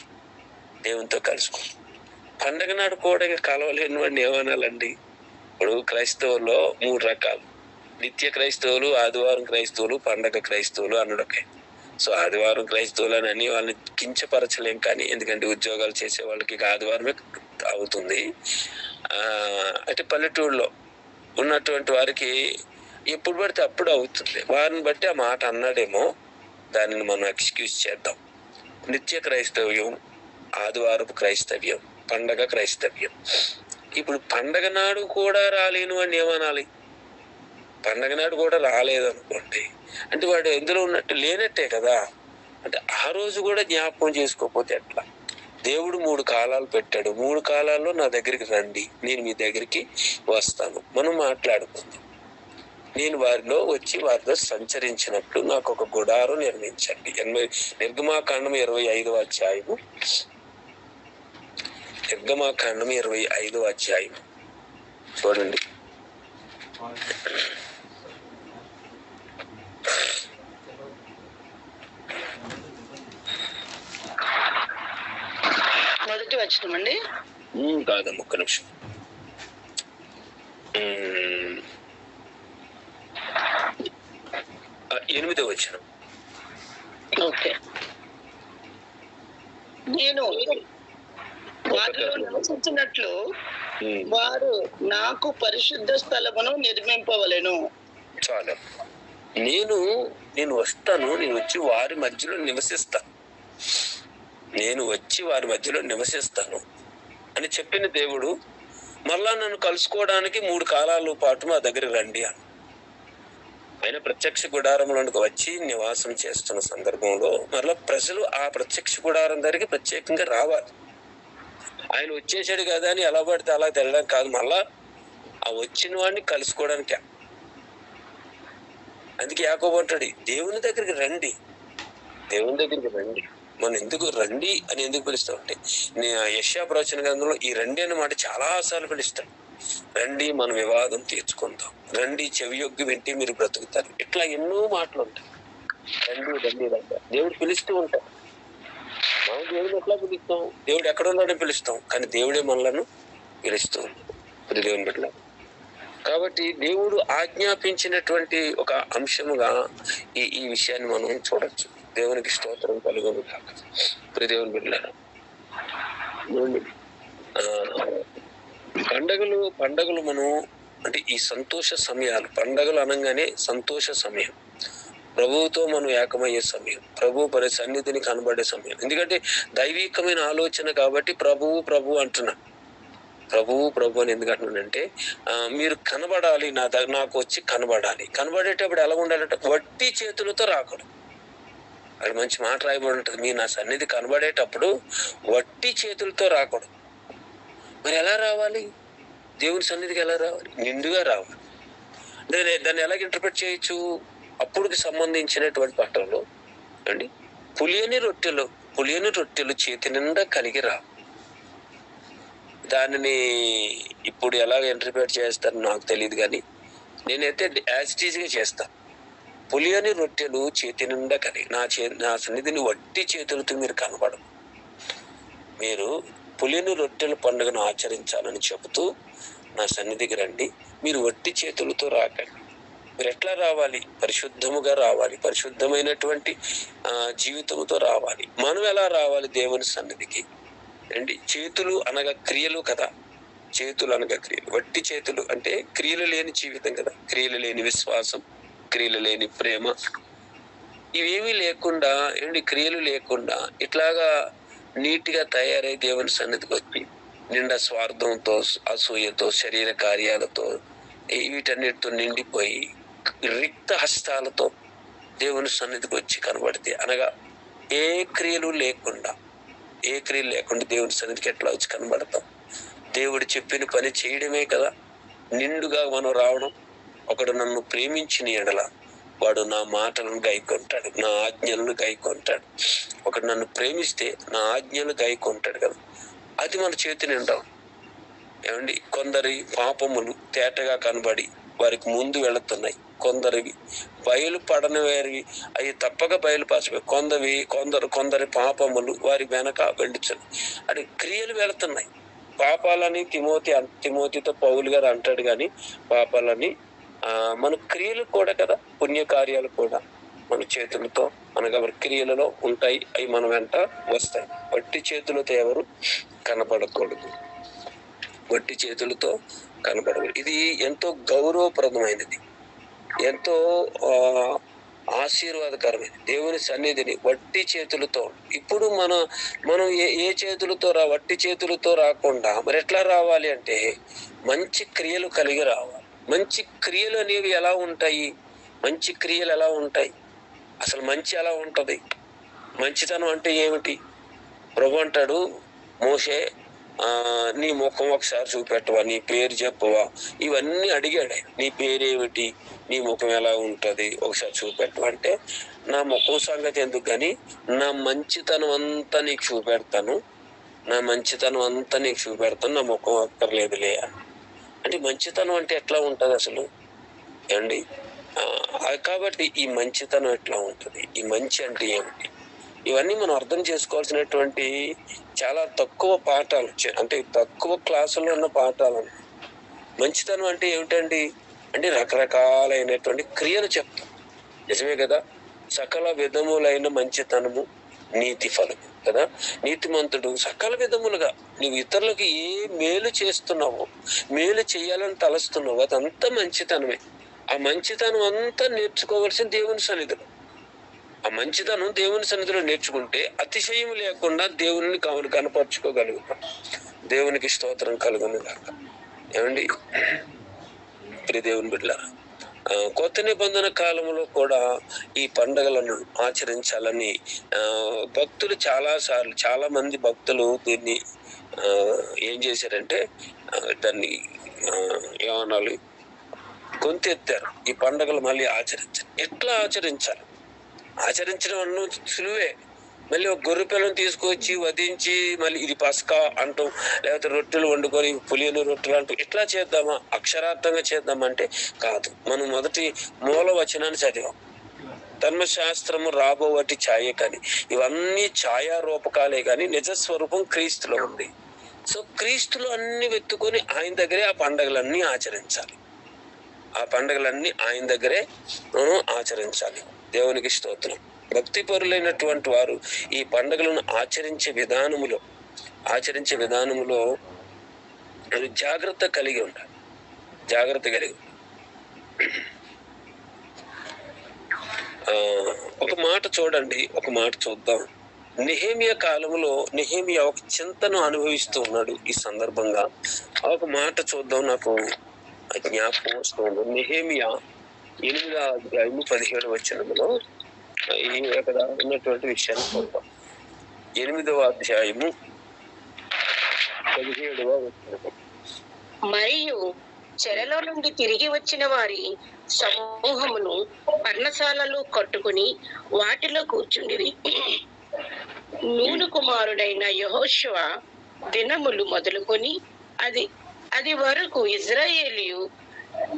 A: పండగ నాడు కూడా కలవలేని వాడిని ఏమనాలండి? ఇప్పుడు క్రైస్తవుల్లో 3 రకాలు: నిత్య క్రైస్తవులు, ఆదివారం క్రైస్తవులు, పండగ క్రైస్తవులు అన్నడొకే. సో ఆదివారం క్రైస్తవులు అని వాళ్ళని కించపరచలేం, కానీ ఎందుకంటే ఉద్యోగాలు చేసే వాళ్ళకి ఆదివారమే అవుతుంది. అంటే పల్లెటూరులో ఉన్నటువంటి వారికి ఎప్పుడు పడితే అప్పుడు అవుతుంది. వారిని బట్టి ఆ మాట అన్నాడేమో, దానిని మనం ఎక్స్క్యూజ్ చేద్దాం. నిత్య క్రైస్తవ్యం, ఆదివారపు క్రైస్తవ్యం, పండగ క్రైస్తవ్యం. ఇప్పుడు పండగ నాడు కూడా రాలేను అని ఏమనాలి? పండగ నాడు కూడా రాలేదనుకోండి అంటే వాడు ఎందులో ఉన్నట్టు లేనట్టే కదా. అంటే ఆ రోజు కూడా జ్ఞాపకం చేసుకోకపోతే ఎట్లా? దేవుడు 3 కాలాలు పెట్టాడు. 3 కాలాల్లో నా దగ్గరికి రండి, నేను మీ దగ్గరికి వస్తాను, మనం మాట్లాడుకుందాం. నేను వారిలో వచ్చి వారితో సంచరించినప్పుడు నాకు ఒక గుడారం నిర్మించండి. నిర్గమాకాండం 25వ అధ్యాయము. నిర్గమాకాండం 25వ అధ్యాయం చూడండి.
B: మొదటి వచనం అండి.
A: కాదమ్మ, ఒక్క నిమిషం. 8వ వచనం.
B: ఓకే. నేను వారిలో నివసించినట్లు వారు నాకు పరిశుద్ధ స్థలమును నిర్మింపవలెను.
A: చాలా. నేను వస్తాను, నేను వచ్చి వారి మధ్యలో నివసిస్తాను అని చెప్పిన దేవుడు మరలా నన్ను కలుసుకోవడానికి 3 కాలాల పాటు మా దగ్గర రండి అని ఆయన ప్రత్యక్ష గుడారంలోనికి వచ్చి నివాసం చేస్తున్న సందర్భంలో మరలా ప్రజలు ఆ ప్రత్యక్ష గుడారం దగ్గరికి ప్రత్యేకంగా రావాలి. ఆయన వచ్చేసాడు కదా అని ఎలా పడితే అలా తెల్లడం కాదు, మళ్ళా ఆ వచ్చిన వాడిని కలుసుకోవడానికి. అందుకే యాకోబు అంటాడు, దేవుని దగ్గరికి రండి. మనం ఎందుకు రండి అని ఎందుకు పిలుస్తాం అంటే, యెషయా ప్రవచన గ్రంథంలో ఈ రండి అనే మాట చాలా సార్లు పిలుస్తాడు. రండి, మన వివాదం తీర్చుకుందాం, రండి, చెవియొగ్గి వింటే మీరు బ్రతుకుతారు, ఇట్లా ఎన్నో మాటలు ఉంటాయి. రండి దేవుడు పిలుస్తూ ఉంటాడు. మనం దేవుడు ఎట్లా పిలుస్తాం? దేవుడు ఎక్కడ ఉన్నాడని పిలుస్తాం, కానీ దేవుడే మనలను పిలుస్తూ ఉంటాడు. దేవుని బిడ్డ కాబట్టి దేవుడు ఆజ్ఞాపించినటువంటి ఒక అంశముగా ఈ విషయాన్ని మనం చూడొచ్చు. దేవునికి స్తోత్రం కలుగును కాక. దేవుని బిడ్డలారా, పండగలు మనం అంటే ఈ సంతోష సమయాలు, పండగలు అనగానే సంతోష సమయం, ప్రభువుతో మనం ఏకమయ్యే సమయం, ప్రభు సన్నిధిని కనబడే సమయం. ఎందుకంటే దైవికమైన ఆలోచన కాబట్టి ప్రభు అంటున్నా. ప్రభు అని ఎందుకు అంటున్నానంటే, మీరు కనబడాలి, నాకు వచ్చి కనబడాలి. కనబడేటప్పుడు ఎలా ఉండాలంటే వట్టి చేతులతో రాకూడదు. అది మంచి మాట రాయబడి ఉంటుంది, మీరు నా సన్నిధి కనబడేటప్పుడు వట్టి చేతులతో రాకూడదు. మరి ఎలా రావాలి? దేవుని సన్నిధికి ఎలా రావాలి? నిండుగా రావాలి. దాన్ని ఎలాగ ఇంటర్ప్రిట్ చేయొచ్చు? అప్పుడుకి సంబంధించినటువంటి పట్టణంలో అండి పులియని రొట్టెలు చేతి నిండా కలిగి రావు. దానిని ఇప్పుడు ఎలాగ ఇంటర్ప్రిట్ చేస్తాను నాకు తెలియదు, కానీ నేనైతే యాజ్ ఇట్ ఈజ్గా చేస్తాను. పులియని రొట్టెలు చేతి నిండా కలిగి నా సన్నిధిని వట్టి చేతులతో మీరు కనబడరు. మీరు పులియని రొట్టెల పండుగను ఆచరించాలని చెబుతూ నా సన్నిధికి రండి, మీరు వట్టి చేతులతో రాకండి. మీరు ఎట్లా రావాలి? పరిశుద్ధముగా రావాలి, పరిశుద్ధమైనటువంటి జీవితంతో రావాలి. మనం ఎలా రావాలి దేవుని సన్నిధికి అండి? చేతులు అనగా క్రియలు కదా, చేతులు అనగా క్రియలు. వట్టి చేతులు అంటే క్రియలు లేని జీవితం కదా, క్రియలు లేని విశ్వాసం, క్రియలు లేని ప్రేమ, ఇవేమీ లేకుండా ఏంటి, క్రియలు లేకుండా ఇట్లాగా నీట్గా తయారై దేవుని సన్నిధికి వచ్చి నిండా స్వార్థంతో, అసూయతో, శరీర కార్యాలతో, వీటన్నిటితో నిండిపోయి రిక్త హస్తాలతో దేవుని సన్నిధికి వచ్చి కనబడితే, అనగా ఏ క్రియలు లేకుండా దేవుని సన్నిధికి ఎట్లా వచ్చి కనబడతాం? దేవుడు చెప్పిన పని చేయడమే కదా నిండుగా మనం రావడం. ఒకడు నన్ను ప్రేమించిన ఎడల వాడు నా మాటలను గైకొంటాడు, నా ఆజ్ఞలను గైకొంటాడు. ఒకడు నన్ను ప్రేమిస్తే నా ఆజ్ఞలు గైకొంటాడు కదా, అది మన చేతి నిండా. ఏమండి, కొందరి పాపములు తేటగా కనబడి వారికి ముందు వెళుతున్నాయి, కొందరివి బయలుపడని వారివి అవి తప్పక బయలుపరచబోయి, కొందరి పాపములు వారి వెనక వెళ్ళుచున్నాయి. అది క్రియలు వెళుతున్నాయి. పాపాలని తిమోతితో పౌలు గారు అంటాడు, కానీ పాపాలని మన క్రియలు కూడా కదా, పుణ్యకార్యాలు కూడా మన చేతులతో, అనగా క్రియలలో ఉంటాయి, అవి మన వెంట వస్తాయి. వట్టి చేతులతో ఎవరు కనపడకూడదు, వట్టి చేతులతో కనపడకూడదు. ఇది ఎంతో గౌరవప్రదమైనది, ఎంతో ఆశీర్వాదకరమైనది. దేవుని సన్నిధిని వట్టి చేతులతో, ఇప్పుడు మనం ఏ చేతులతో వట్టి చేతులతో రాకుండా మరి ఎట్లా రావాలి అంటే, మంచి క్రియలు కలిగి రావాలి. మంచి క్రియలు అనేవి ఎలా ఉంటాయి? మంచి క్రియలు ఎలా ఉంటాయి? అసలు మంచి ఎలా ఉంటది? మంచితనం అంటే ఏమిటి? ప్రభు అంటాడు, మోషే నీ ముఖం ఒకసారి చూపెట్టవా, నీ పేరు చెప్పవా, ఇవన్నీ అడిగాడు. నీ పేరేమిటి, నీ ముఖం ఎలా ఉంటది, ఒకసారి చూపెట్టవా అంటే, నా ముఖం సంగతి ఎందుకు కానీ నా మంచితనం అంతా నీకు చూపెడతాను, నా ముఖం అక్కర్లేదులే. అంటే మంచితనం అంటే ఎట్లా ఉంటది అసలు ఏమండి? కాబట్టి ఈ మంచితనం ఎట్లా ఉంటది, ఈ మంచి అంటే ఏమిటి, ఇవన్నీ మనం అర్థం చేసుకోవాల్సినటువంటి చాలా తక్కువ పాఠాలు, అంటే తక్కువ క్లాసుల్లో ఉన్న పాఠాలు. మంచితనం అంటే ఏమిటండి అంటే రకరకాలైనటువంటి క్రియలు చెప్తాం, నిజమే కదా. సకల విధములైన మంచితనము నీతి ఫలము కదా. నీతిమంతుడు సకల విధములుగా నువ్వు ఇతరులకు ఏ మేలు చేస్తున్నావో, మేలు చేయాలని తలస్తున్నావు, అదంతా మంచితనమే. ఆ మంచితనం అంతా నేర్చుకోవాల్సిన దేవుని సన్నిధిలో. ఆ మంచితనం దేవుని సన్నిధిలో నేర్చుకుంటే అతిశయం లేకుండా దేవుని కనపరుచుకోగలుగుతాం. దేవునికి స్తోత్రం కలుగును గాక. ఏమండి ప్రియ దేవుని బిడ్డలారా, కొత్త నిబంధన కాలంలో కూడా ఈ పండుగలను ఆచరించాలని భక్తులు చాలా మంది భక్తులు దీన్ని ఏం చేశారంటే, దాన్ని ఏమనాలి, గొంతెత్తారు. ఈ పండుగలు మళ్ళీ ఆచరించాలి. ఎట్లా ఆచరించాలి? ఆచరించడం అన్న సులువే. మళ్ళీ ఒక గొర్రె పిల్లను తీసుకొచ్చి వధించి మళ్ళీ ఇది పస్కా అంటూ, లేకపోతే రొట్టెలు వండుకొని పులియలు రొట్టెలు అంటూ ఇట్లా చేద్దామా, అక్షరార్థంగా చేద్దామంటే కాదు. మనం మొదటి మూల వచనాన్ని చదివాం, ధర్మశాస్త్రము రాబోవటి ఛాయ కానీ, ఇవన్నీ ఛాయారూపకాలే కానీ నిజస్వరూపం క్రీస్తులో ఉంది. సో క్రీస్తులో అన్ని వెతుకొని ఆయన దగ్గరే ఆ పండుగలన్నీ ఆచరించాలి. ఆయన దగ్గరే ఆచరించాలి. దేవునికి స్తోత్రం. భక్తి పరులైనటువంటి వారు ఈ పండుగలను ఆచరించే విధానములో జాగ్రత్త కలిగి ఉండాలి. ఒక మాట చూద్దాం. నెహెమియా కాలంలో నెహెమియా ఒక చింతను అనుభవిస్తూ ఉన్నాడు. ఈ సందర్భంగా ఒక మాట చూద్దాం, నాకు జ్ఞాపకం వస్తుంది. నెహెమియా 8వ అధ్యాయము 17వ వచనములో అక్కడ ఉన్నటువంటి విషయాన్ని చూద్దాం. 8వ అధ్యాయము 17వ వచనము.
B: మరియు చెరలో నుండి తిరిగి వచ్చిన వారి సమూహమును పర్ణశాలలు కట్టుకుని వాటిలో కూర్చుండిరి. నూను కుమారుడైన యెహోషువ దినములు మొదలుకొని అది వరకు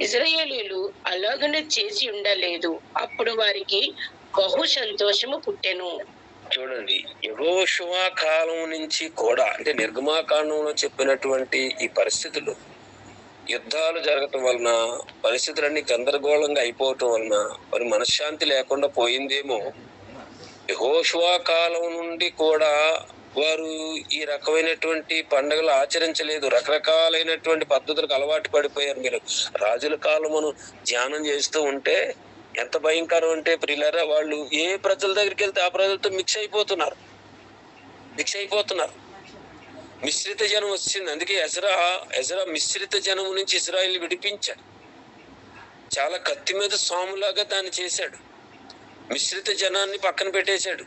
B: ఇశ్రాయేలీయులు అలాగనే చేసి ఉండలేదు. అప్పుడు వారికి బహు సంతోషము పుట్టెను.
A: చూడండి, యెహోషువ కాలం నుంచి కూడా, అంటే నిర్గమాకాండంలో చెప్పినటువంటి ఈ పరిస్థితులు యుద్ధాలు జరగటం వలన, పరిస్థితులన్నీ గందరగోళంగా అయిపోవటం వలన మరి మనశ్శాంతి లేకుండా పోయిందేమో. యెహోషువ కాలం నుండి కూడా వారు ఈ రకమైనటువంటి పండుగలు ఆచరించలేదు. రకరకాలైనటువంటి పద్ధతులకు అలవాటు పడిపోయారు. మీరు రాజుల కాలమును ధ్యానం చేస్తూ ఉంటే ఎంత భయంకరం అంటే ప్రియులారా, వాళ్ళు ఏ ప్రజల దగ్గరికి వెళ్తే ఆ ప్రజలతో మిక్స్ అయిపోతున్నారు. మిశ్రిత జనం వచ్చింది. అందుకే ఎజ్రా మిశ్రిత జనం నుంచి ఇశ్రాయేలుని విడిపించాడు. చాలా కత్తి మీద సాములాగా దాన్ని చేశాడు. మిశ్రిత జనాన్ని పక్కన పెట్టేశాడు.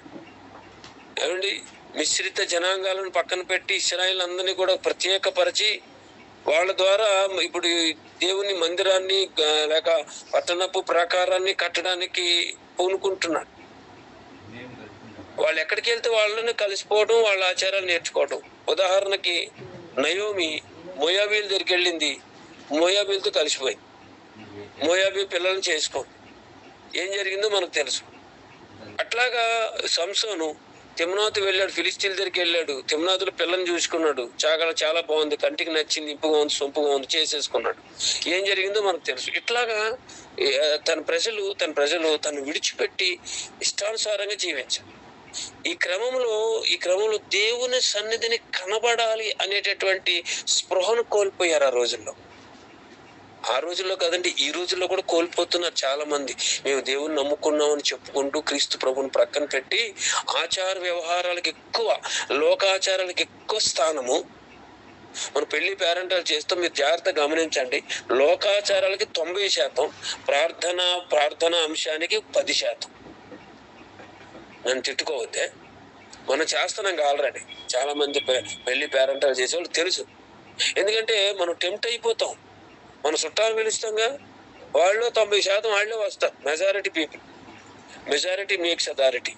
A: ఏమండి, మిశ్రిత జనాంగాలను పక్కన పెట్టి ఇశ్రాయేలు అందరినీ కూడా ప్రత్యేకపరిచి వాళ్ళ ద్వారా ఇప్పుడు దేవుని మందిరాన్ని లేక పట్టణపు ప్రాకారాన్ని కట్టడానికి పూనుకుంటున్నాడు. వాళ్ళు ఎక్కడికి వెళ్తే వాళ్ళని కలిసిపోవడం, వాళ్ళ ఆచారాలు నేర్చుకోవడం. ఉదాహరణకి నయోమి మోయాబీల దగ్గరికి వెళ్ళింది, మోయాబీలతో కలిసిపోయింది. మోయాబీ పిల్లల్ని చేసుకోండి. ఏం జరిగిందో మనకు తెలుసు. అట్లాగా సంసోను తిమ్నాతు వెళ్ళాడు, ఫిలిస్తీన్ల దగ్గరికి వెళ్ళాడు. తిమ్నాతులో పిల్లని చూసుకున్నాడు. చాలా బాగుంది, కంటికి నచ్చింది, ఇంపుగా ఉంది, సొంపుగా ఉంది, చేసేసుకున్నాడు. ఏం జరిగిందో మనకు తెలుసు. ఇట్లాగా తన ప్రజలు తను విడిచిపెట్టి ఇష్టానుసారంగా జీవించారు. ఈ క్రమంలో దేవుని సన్నిధిని కనబడాలి అనేటటువంటి స్పృహను కోల్పోయారు ఆ రోజుల్లో కదండి, ఈ రోజుల్లో కూడా కోల్పోతున్నారు చాలా మంది. మేము దేవుని నమ్ముకున్నామని చెప్పుకుంటూ క్రీస్తు ప్రభుని ప్రక్కన పెట్టి ఆచార వ్యవహారాలకు ఎక్కువ, లోకాచారాలకు ఎక్కువ స్థానము. మన పెళ్లి పేరెంటాలు చేస్తాం, మీరు జాగ్రత్త గమనించండి. లోకాచారాలకి 90%, ప్రార్థన అంశానికి 10%. నన్ను తిట్టుకోవద్దే, మనం చేస్తున్నాం ఆల్రెడీ. చాలా మంది పెళ్లి పేరెంటాలు చేసేవాళ్ళు తెలుసు. ఎందుకంటే మనం టెంప్ట్ అయిపోతాం. మన చుట్టాలు పిలుస్తాంగా, వాళ్ళు 90% వాళ్ళే వస్తారు. Majority makes authority.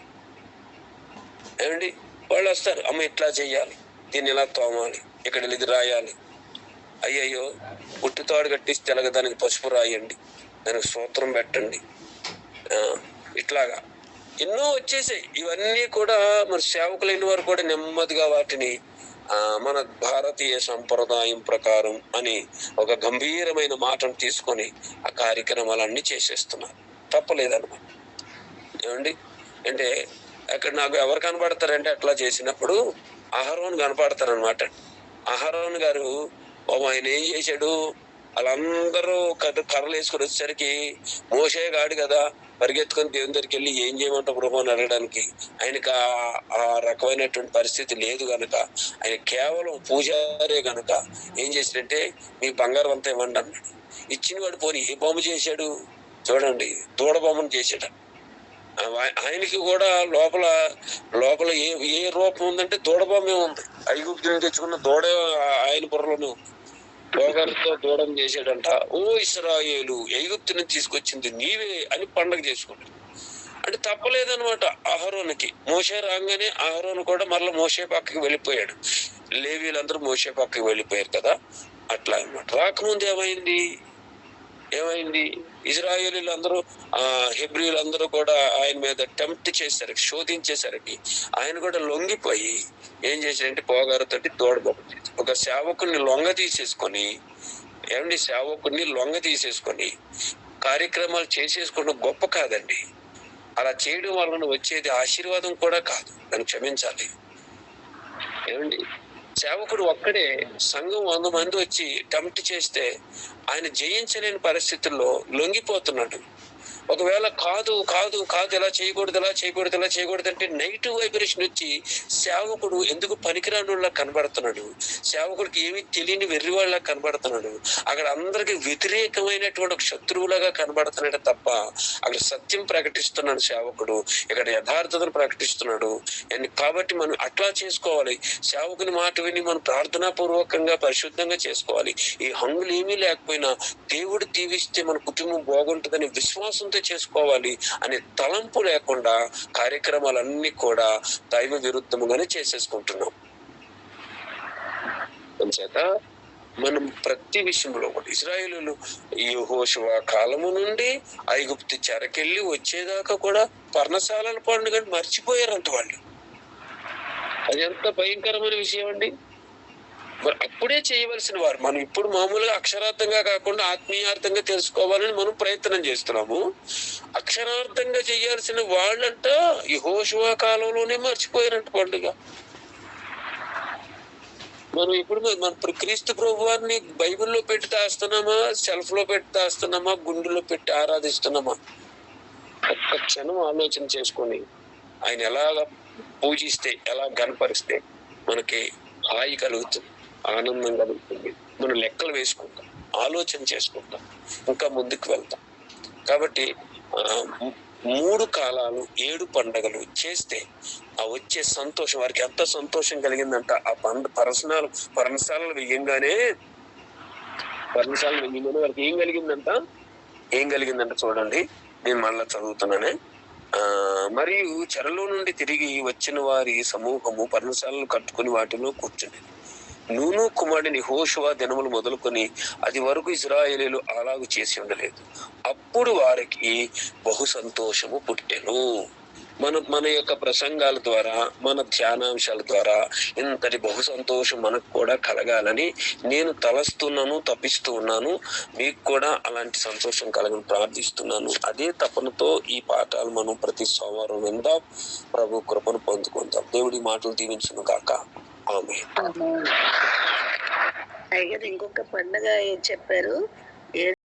A: ఏమండి, వాళ్ళు వస్తారు. అమ్మ ఇట్లా చెయ్యాలి, దీన్ని ఇలా తోమాలి, ఇక్కడ ఇది రాయాలి. అయ్యయ్యో, పుట్టుతాడు కట్టిస్తే తెలగ దానికి పసుపు రాయండి, దానికి సూత్రం పెట్టండి. ఇట్లాగా ఎన్నో వచ్చేసాయి. ఇవన్నీ కూడా మన సేవకులైన వారు కూడా నెమ్మదిగా వాటిని మన భారతీయ సంప్రదాయం ప్రకారం అని ఒక గంభీరమైన మాటను తీసుకొని ఆ కార్యక్రమాలన్నీ చేసేస్తున్నారు. తప్పలేదన్నమాట. ఏమండి, అంటే అక్కడ నాకు ఎవరు కనబడతారంటే అట్లా చేసినప్పుడు అహరోను కనపడతారనమాట. అహరోను గారు ఆయన ఏం చేశాడు, వాళ్ళందరూ కర్రలు వేసుకొని వచ్చేసరికి మోషే గాడు కదా, పరిగెత్తుకొని దేవుని దగ్గరికి వెళ్ళి ఏం చేయమంటావు ప్రభు అని అడగడానికి. ఆయనకు ఆ రకమైనటువంటి పరిస్థితి లేదు గనక, ఆయన కేవలం పూజారే గనక ఏం చేశాడంటే, మీ బంగారం అంతా ఇవ్వండి అన్నాడు. ఇచ్చిన వాడు పోనీ ఏ బొమ్మ చేశాడు చూడండి, దూడ బొమ్మను చేశాడు. ఆయనకి కూడా లోపల ఏ రూపం ఉందంటే దూడ బొమ్మే ఉంది. ఐగుప్తుని తెచ్చుకున్న దూడ ఆయన బుర్రలోనే ఉంది. పోగలతో దూడం చేశాడంట. ఓ ఇశ్రాయేలు, ఐగుప్తుని తీసుకొచ్చింది నీవే అని పండగ చేసుకుంటాడు. అంటే తప్పలేదనమాట అహరోనుకి. మోషే రాగానే అహరోను కూడా మరలా మోషే పక్కకి వెళ్ళిపోయాడు. లేవీలందరూ మోషే పక్కకి వెళ్ళిపోయారు కదా, అట్లా అనమాట. రాకముందు ఏమైంది, ఇజ్రాయేలీలందరూ హెబ్రీలందరూ కూడా ఆయన మీద టెంప్ట్ చేశారు, శోధించేసరికి ఆయన కూడా లొంగిపోయి ఏం చేశాడంటే పోగారుతోటి దూడబొమ్మ ఒక సేవకుడిని లొంగ తీసేసుకొని కార్యక్రమాలు చేసేసుకోవడం గొప్ప కాదండి. అలా చేయడం వలన వచ్చేది ఆశీర్వాదం కూడా కాదు, నన్ను క్షమించాలి. ఏమండి, సేవకుడు ఒక్కడే సంఘం 100 మంది వచ్చి టెంప్ట్ చేస్తే ఆయన జయించలేని పరిస్థితుల్లో లొంగిపోతున్నాడు. ఒకవేళ కాదు ఇలా చేయకూడదు అంటే నెగిటివ్ వైబ్రేషన్ వచ్చి సేవకుడు ఎందుకు పనికిరానులా కనబడుతున్నాడు, సేవకుడికి ఏమీ తెలియని వెర్రివాళ్ళ కనబడుతున్నాడు. అక్కడ అందరికి వ్యతిరేకమైనటువంటి ఒక శత్రువులాగా కనబడుతున్నాడు తప్ప అక్కడ సత్యం ప్రకటిస్తున్నాడు సేవకుడు, ఇక్కడ యథార్థతను ప్రకటిస్తున్నాడు. కాబట్టి మనం అట్లా చేసుకోవాలి. సేవకుని మాట విని మనం ప్రార్థనాపూర్వకంగా పరిశుద్ధంగా చేసుకోవాలి. ఈ హంగులు ఏమీ లేకపోయినా దేవుడు దీవిస్తే మన కుటుంబం బాగుంటుందని విశ్వాసంతో చేసుకోవాలి అనే తలంపు లేకుండా కార్యక్రమాలన్నీ కూడా దైవ విరుద్ధముగానే చేసేసుకుంటున్నాం. చేత మనం ప్రతి విషయంలో కూడా ఇశ్రాయేలీయులు యెహోషువ కాలము నుండి ఐగుప్తు చెరకెళ్ళి వచ్చేదాకా కూడా పర్ణశాలల పండుగ మర్చిపోయారంట వాళ్ళు. అది ఎంత భయంకరమైన విషయం అండి. మరి అప్పుడే చేయవలసిన వారు. మనం ఇప్పుడు మామూలుగా అక్షరార్థంగా కాకుండా ఆత్మీయార్థంగా తెలుసుకోవాలని మనం ప్రయత్నం చేస్తున్నాము. అక్షరార్థంగా చేయాల్సిన వాళ్ళంట యెహోషువ కాలంలోనే మర్చిపోయారంట పండుగ. మనం ఇప్పుడు క్రీస్తు ప్రభు వారిని బైబిల్లో పెట్టి దాస్తున్నామా, షెల్ఫ్ లో పెట్టి దాస్తున్నామా, గుండెలో పెట్టి ఆరాధిస్తున్నామా? ఒక్క క్షణం ఆలోచన చేసుకొని ఆయన ఎలాగ పూజిస్తే, ఎలా గనపరిస్తే మనకి హాయి కలుగుతుంది, ఆనందం కలుగుతుంది. మనం లెక్కలు వేసుకుంటాం, ఆలోచన చేసుకుంటాం, ఇంకా ముందుకు వెళ్తాం. కాబట్టి 3 కాలాలు 7 పండగలు చేస్తే ఆ వచ్చే సంతోషం, వారికి ఎంత సంతోషం కలిగిందంట. ఆ పర్ణశాలలు వెయ్యంగానే వారికి ఏం కలిగిందంట చూడండి. నేను మళ్ళా చదువుతున్నానే. మరియు చెరలో నుండి తిరిగి వచ్చిన వారి సమూహము పర్ణశాలలు కట్టుకుని వాటిలో కూర్చుంది. నూను కుమారుడిని యెహోషువ దినములు మొదలుకొని అది వరకు ఇశ్రాయేలీయులు అలాగు చేసి ఉండలేదు. అప్పుడు వారికి బహు సంతోషము పుట్టెను. మన యొక్క ప్రసంగాల ద్వారా, మన ధ్యానాంశాల ద్వారా ఇంతటి బహు సంతోషం మనకు కూడా కలగాలని నేను తలస్తున్నాను, తప్పిస్తూ ఉన్నాను. మీకు కూడా అలాంటి సంతోషం కలగని ప్రార్థిస్తున్నాను. అదే తపనతో ఈ పాఠాలు మనం ప్రతి సోమవారం విందాం. ప్రభు కృపను పొందుకుందాం. దేవుడి మాటలు దీవించును గాక. ఆమేన్.
C: అయ్యారు ఇంకొక పండుగ ఏం చెప్పారు?